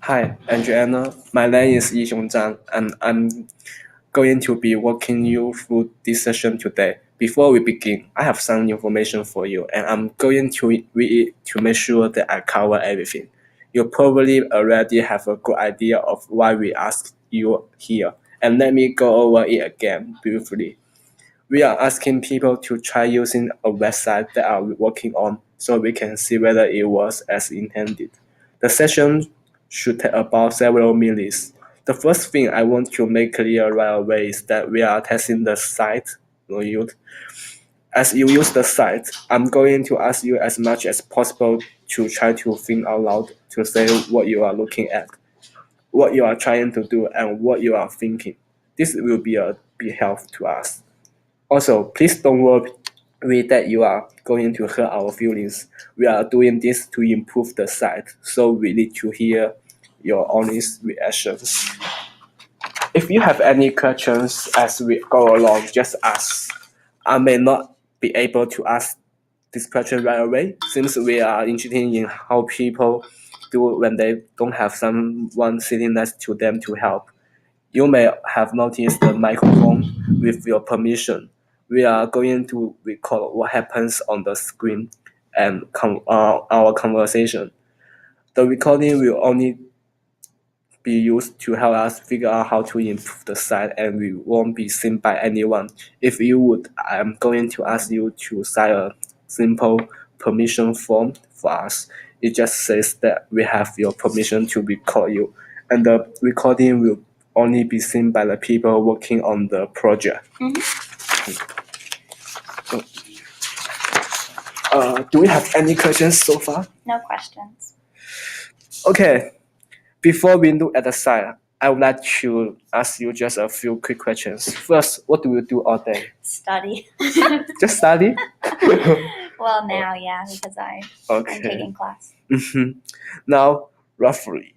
Hi, Adriana. My name is Yi Zhang, and I'm going to be walking you through this session today. Before we begin, I have some information for you, and I'm going to read it to make sure that I cover everything. You probably already have a good idea of why we asked you here, and let me go over it again briefly. We are asking people to try using a website that are working on so we can see whether it was as intended. The session should take about several minutes. The first thing I want to make clear right away is that we are testing the site. As you use the site, I'm going to ask you as much as possible to try to think out loud to say what you are looking at, what you are trying to do, and what you are thinking. This will be a big help to us. Also, please don't worry that you are going to hurt our feelings. We are doing this to improve the site, so we need to hear your honest reactions. If you have any questions as we go along, just ask. I may not be able to ask this question right away, since we are interested in how people do when they don't have someone sitting next to them to help. You may have noticed the microphone. With your permission, we are going to record what happens on the screen and our conversation. The recording will only be used to help us figure out how to improve the site, and we won't be seen by anyone. If you would, I'm going to ask you to sign a simple permission form for us. It just says that we have your permission to record you, and the recording will only be seen by the people working on the project. Do we have any questions so far? No questions. Okay. Before we look at the site, I would like to ask you just a few quick questions. First, what do you do all day? Study. Just study? Well, now, yeah, because I'm taking class. Now, roughly,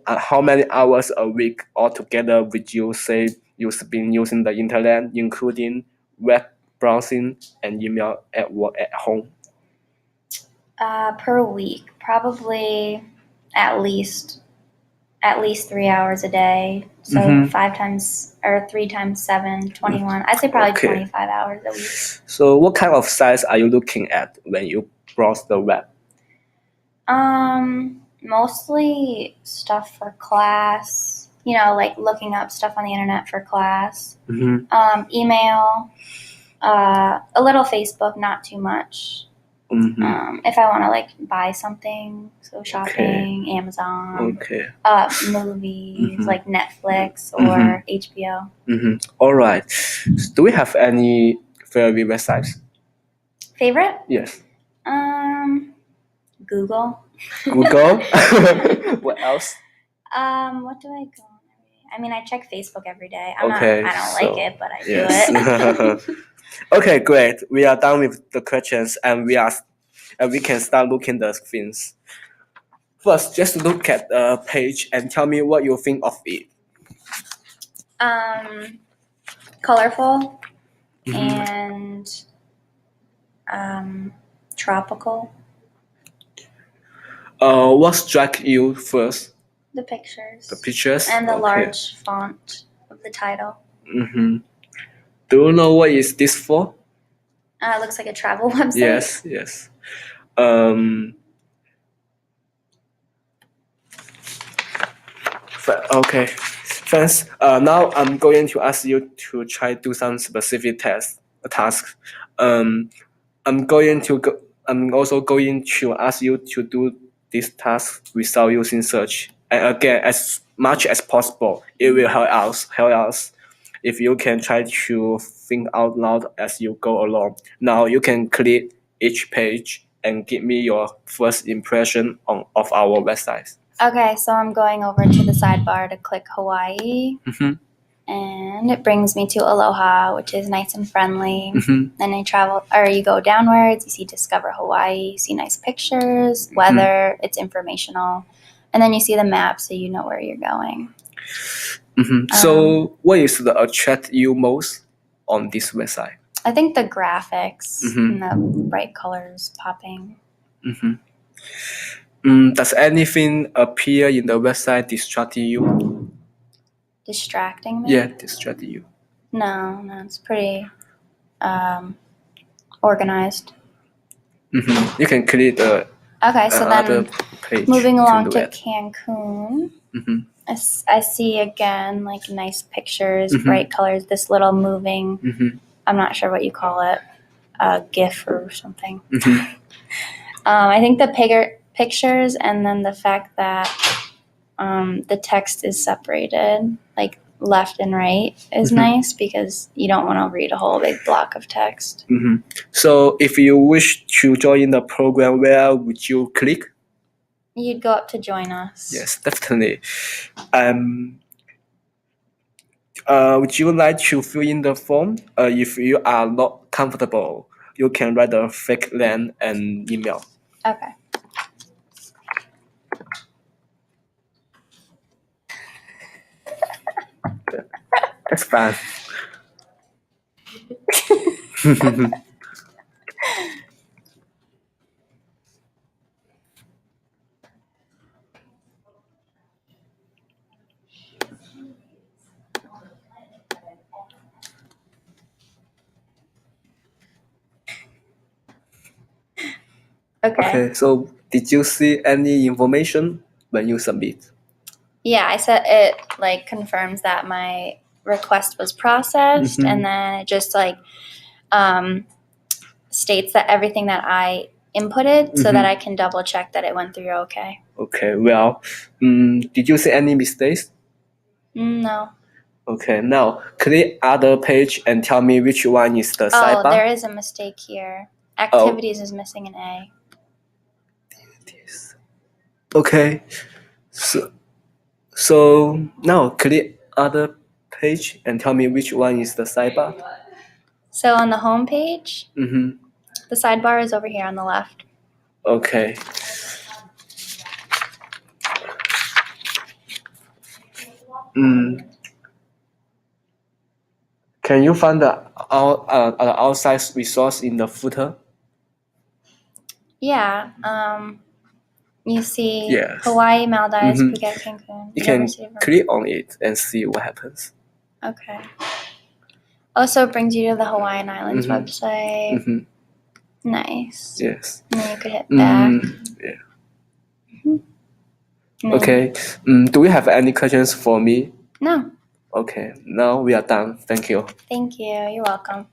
how many hours a week altogether would you say you've been using the internet, including web browsing and email at work at home? Per week, probably at least 3 hours a day. So 5 times or 3 times 7, 21. I'd say probably 25 hours a week. So what kind of sites are you looking at when you browse the web? Mostly stuff for class, like looking up stuff on the internet for class. Email, a little Facebook, not too much. If I want to like buy something, so shopping, Amazon, movies like Netflix or HBO. All right. Do we have any favorite websites? Favorite? Yes. Google. Google. What else? What do I go on every day? I mean, I check Facebook every day. I don't like it, but I do it. Okay, great. We are done with the questions, and we can start looking the things. First, just look at the page and tell me what you think of it. Colorful and tropical. What struck you first? The pictures. The pictures? And the large font of the title. Do you know what is this for? It looks like a travel website. Yes. Okay. Thanks. Now I'm going to ask you to try do some specific tasks. I'm also going to ask you to do this task without using search. And again, as much as possible, it will help us if you can try to think out loud as you go along. Now you can click each page and give me your first impression of our website. Okay, so I'm going over to the sidebar to click Hawaii. And it brings me to Aloha, which is nice and friendly. Then you go downwards, you see Discover Hawaii, you see nice pictures, weather, it's informational. And then you see the map so you know where you're going. So what is the attract you most on this website? I think the graphics and the bright colors popping. Does anything appear in the website distracting you? Distracting me? Yeah, distracting you. No, it's pretty organized. You can create Okay, so another then page. moving along do to it. Cancun, I see again like nice pictures, bright colors, this little moving, I'm not sure what you call it, a GIF or something. I think the pictures and then the fact that the text is separated, like left and right, is nice because you don't want to read a whole big block of text. So if you wish to join the program, where would you click? You'd go up to join us. Yes, definitely. Would you like to fill in the form? If you are not comfortable, you can write a fake name and email. Okay. That's fine. Okay, so did you see any information when you submit? Yeah, I said it like confirms that my request was processed, and then it just like states that everything that I inputted so that I can double check that it went through okay. Okay, well, did you see any mistakes? No. Okay, now click other page and tell me which one is the sidebar. Oh, there is a mistake here. Activities is missing an A. Okay, so now click other page and tell me which one is the sidebar. So on the home page, the sidebar is over here on the left. Okay. Can you find the outside resource in the footer? Yeah. You see Hawaii, Maldives, Phuket, Cancun. You can click on it and see what happens. Okay. Also, it brings you to the Hawaiian Islands website. Nice. Yes. And then you could hit back. Yeah. Okay. Do you have any questions for me? No. Okay. Now we are done. Thank you. Thank you. You're welcome.